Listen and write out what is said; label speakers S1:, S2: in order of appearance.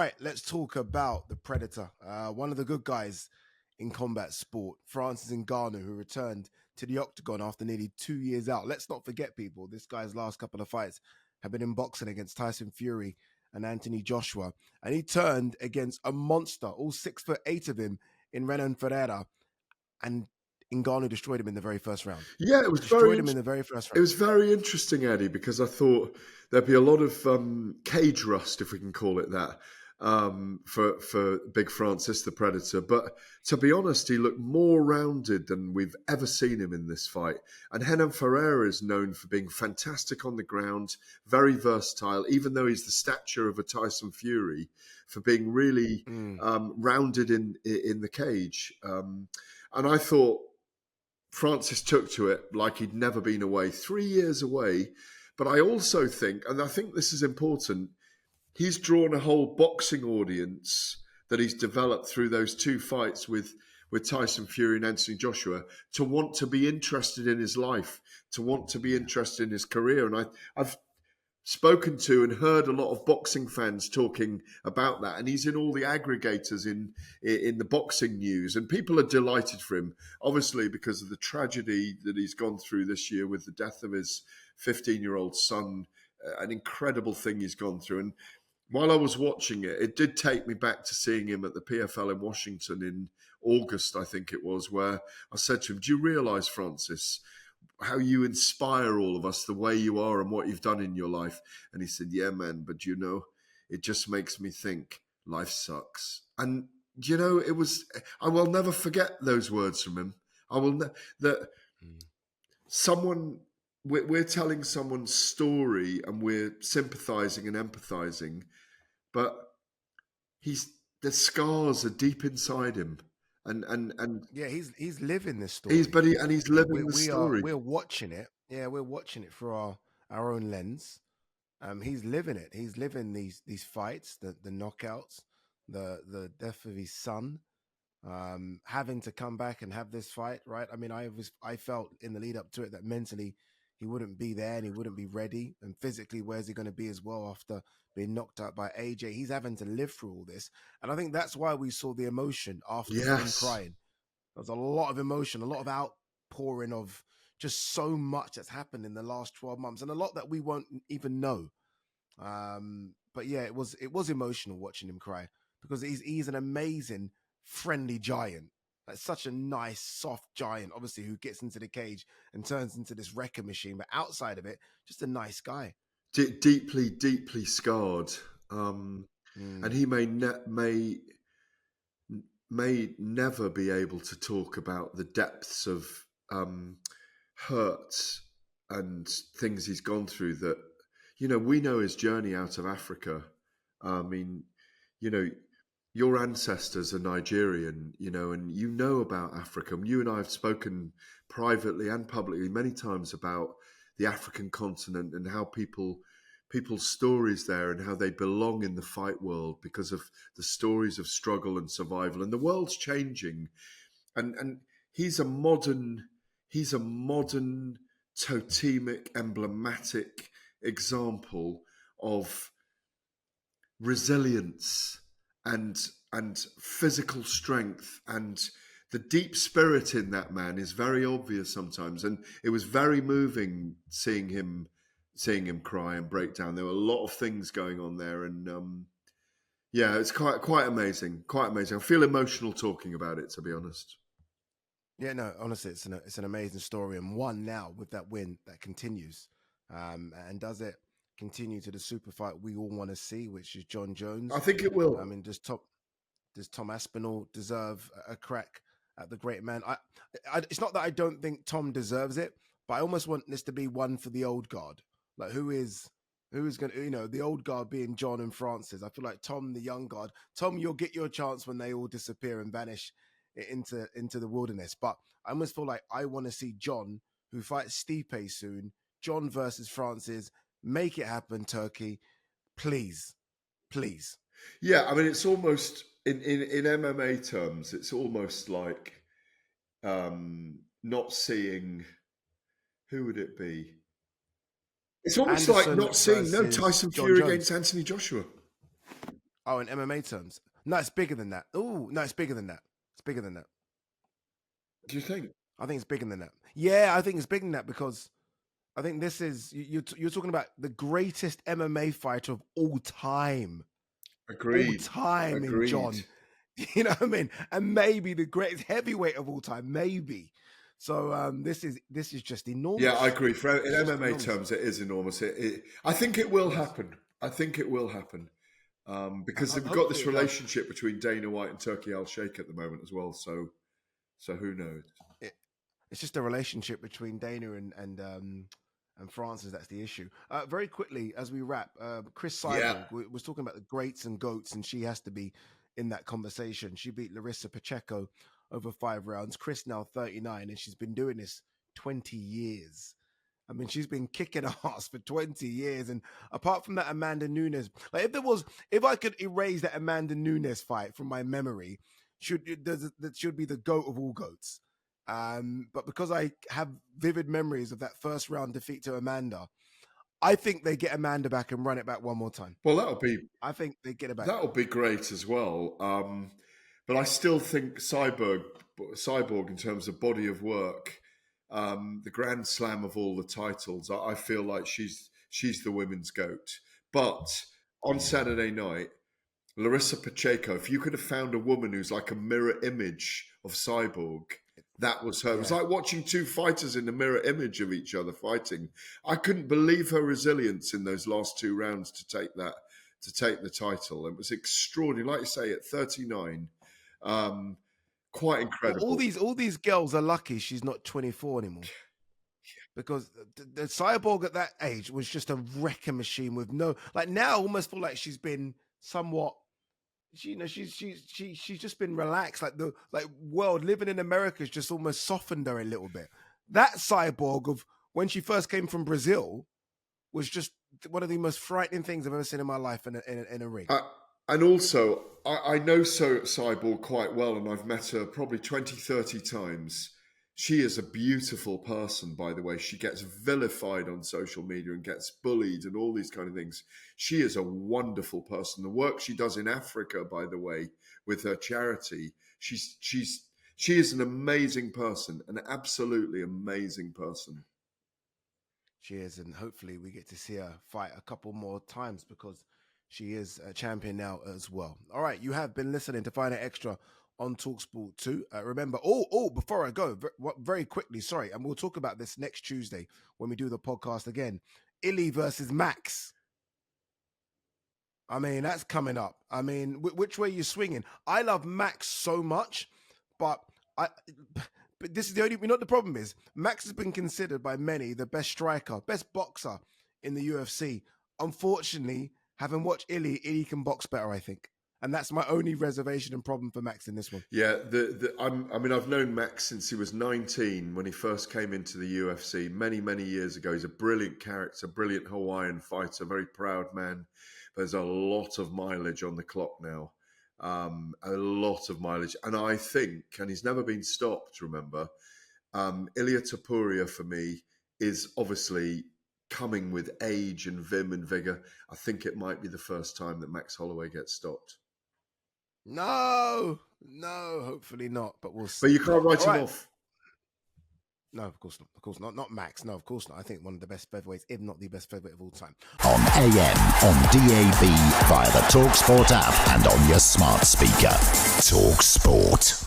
S1: Right, let's talk about the Predator. One of the good guys in combat sport, Francis Ngannou, who returned to the octagon after nearly 2 years out. Let's not forget, people, this guy's last couple of fights have been in boxing against Tyson Fury and Anthony Joshua. And he turned against a monster, all 6'8" of him, in Renan Ferreira. And Ngannou destroyed him in the very first round.
S2: Yeah, it was
S1: Destroyed him in the very first round.
S2: It was very interesting, Eddie, because I thought there'd be a lot of cage rust, if we can call it that, for Big Francis, the Predator. But to be honest, he looked more rounded than we've ever seen him in this fight. And Renan Ferreira is known for being fantastic on the ground, very versatile, even though he's the stature of a Tyson Fury, for being really rounded in the cage. And I thought Francis took to it like he'd never been away, 3 years away. But I also think, and I think this is important, he's drawn a whole boxing audience that he's developed through those two fights with Tyson Fury and Anthony Joshua to want to be interested in his life, to want to be interested in his career. And I've spoken to and heard a lot of boxing fans talking about that, and he's in all the aggregators in the boxing news, and people are delighted for him, obviously because of the tragedy that he's gone through this year with the death of his 15-year-old son, an incredible thing he's gone through. And while I was watching it, it did take me back to seeing him at the PFL in Washington in August, I think it was, where I said to him, do you realise, Francis, how you inspire all of us, the way you are and what you've done in your life? And he said, yeah, man, but it just makes me think life sucks. And, I will never forget those words from him. We're telling someone's story and we're sympathising and empathising, but the scars are deep inside him. And
S1: yeah, he's living this story.
S2: He's living the story.
S1: We're watching it. Yeah, we're watching it through our own lens. He's living it. He's living these fights, the knockouts, the death of his son, having to come back and have this fight. Right. I mean, I felt in the lead up to it that mentally he wouldn't be there and he wouldn't be ready, and physically, where's he going to be as well after being knocked out by AJ? He's having to live through all this, and I think that's why we saw the emotion after him crying. There was a lot of emotion, a lot of outpouring of just so much that's happened in the last 12 months, and a lot that we won't even know. But yeah, it was emotional watching him cry, because he's an amazing, friendly giant. Like, such a nice, soft giant, obviously, who gets into the cage and turns into this wrecker machine. But outside of it, just a nice guy.
S2: Deeply, deeply scarred. And he may never be able to talk about the depths of hurt and things he's gone through that, we know his journey out of Africa. I mean, your ancestors are Nigerian, and you know about Africa. You and I have spoken privately and publicly many times about the African continent and how people's stories there and how they belong in the fight world because of the stories of struggle and survival. And the world's changing, and he's a modern totemic, emblematic example of resilience and physical strength, and the deep spirit in that man is very obvious sometimes. And it was very moving seeing him cry and break down. There were a lot of things going on there, and yeah, it's quite amazing. Quite amazing. I feel emotional talking about it, to be honest.
S1: Yeah, no, honestly, it's an amazing story, and one now with that win that continues, and does it continue to the super fight we all want to see, which is Jon Jones?
S2: I think it will.
S1: I mean, does Tom Aspinall deserve a crack at the great man? It's not that I don't think Tom deserves it, but I almost want this to be one for the old guard. Like, who is going to, the old guard being Jon and Francis. I feel like Tom, the young guard. Tom, you'll get your chance when they all disappear and vanish into the wilderness. But I almost feel like I want to see Jon, who fights Stipe soon. Jon versus Francis. Make it happen, Turkey. Please.
S2: Yeah, I mean, it's almost, in MMA terms, it's almost like not seeing, who would it be? It's almost Anderson like not seeing Tyson Fury against Anthony Joshua.
S1: Oh, in MMA terms, no, it's bigger than that. Oh, no, it's bigger than that. It's bigger than that.
S2: Do you think?
S1: I think it's bigger than that. Yeah, I think it's bigger than that because I think this is you're talking about the greatest MMA fighter of all time. All
S2: Agreed.
S1: time in
S2: Agreed.
S1: Jon. You know what I mean? And maybe the greatest heavyweight of all time, maybe. So this is just enormous.
S2: Yeah, I agree. In
S1: It's just
S2: MMA
S1: enormous.
S2: terms, it is enormous. I think it will
S1: Yes.
S2: happen. I think it will happen because we've got
S1: Hopefully
S2: this
S1: it does.
S2: relationship between Dana White and Turki Alalshikh at the moment as well. So who knows?
S1: It's just a relationship between Dana and Francis. That's the issue. Very quickly, as we wrap, Chris Cyborg was talking about the greats and goats, and she has to be in that conversation. She beat Larissa Pacheco over 5 rounds. Chris now 39, and she's been doing this 20 years. I mean, she's been kicking ass for 20 years. And apart from that Amanda Nunes, like if I could erase that Amanda Nunes fight from my memory, that should be the GOAT of all GOATs. But because I have vivid memories of that first round defeat to Amanda, I think they get Amanda back and run it back one more time.
S2: Well,
S1: I think they get it back.
S2: That'll be great as well. But I still think Cyborg in terms of body of work, the grand slam of all the titles, I feel like she's the women's GOAT. But on Saturday night, Larissa Pacheco, if you could have found a woman who's like a mirror image of Cyborg, that was her. Yeah. It was like watching two fighters in the mirror image of each other fighting. I couldn't believe her resilience in those last 2 rounds to take the title. It was extraordinary. Like you say, at 39, quite incredible.
S1: All these girls are lucky she's not 24 anymore. Because the Cyborg at that age was just a wrecking machine with no, like now I almost feel like she's been somewhat, she's just been relaxed. Like the world living in America has just almost softened her a little bit. That Cyborg of when she first came from Brazil was just one of the most frightening things I've ever seen in my life in a ring.
S2: And also, I know Cyborg quite well, and I've met her probably 20, 30 times. She is a beautiful person, by the way. She gets vilified on social media and gets bullied and all these kind of things. She is a wonderful person. The work she does in Africa, by the way, with her charity, she is an amazing person, an absolutely amazing person.
S1: She is, and hopefully we get to see her fight a couple more times because she is a champion now as well. All right, you have been listening to Find It Extra on talkSPORT 2. Remember, before I go, very quickly, sorry, and we'll talk about this next Tuesday when we do the podcast again. Illy versus Max. I mean, that's coming up. I mean, which way are you swinging? I love Max so much, but this is the only, the problem is, Max has been considered by many the best striker, best boxer in the UFC. Unfortunately, having watched Illy can box better, I think. And that's my only reservation and problem for Max in this one.
S2: Yeah, I've known Max since he was 19 when he first came into the UFC many, many years ago. He's a brilliant character, brilliant Hawaiian fighter, very proud man. There's a lot of mileage on the clock now, a lot of mileage. And I think, and he's never been stopped, remember, Ilia Topuria for me is obviously coming with age and vim and vigor. I think it might be the first time that Max Holloway gets stopped.
S1: No, hopefully not, but we'll see.
S2: But you can't write him off.
S1: No, of course not. Of course not Max. No, of course not. I think one of the best featherweights, if not the best featherweight of all time.
S3: On AM, on DAB, via the talkSPORT app, and on your smart speaker. talkSPORT.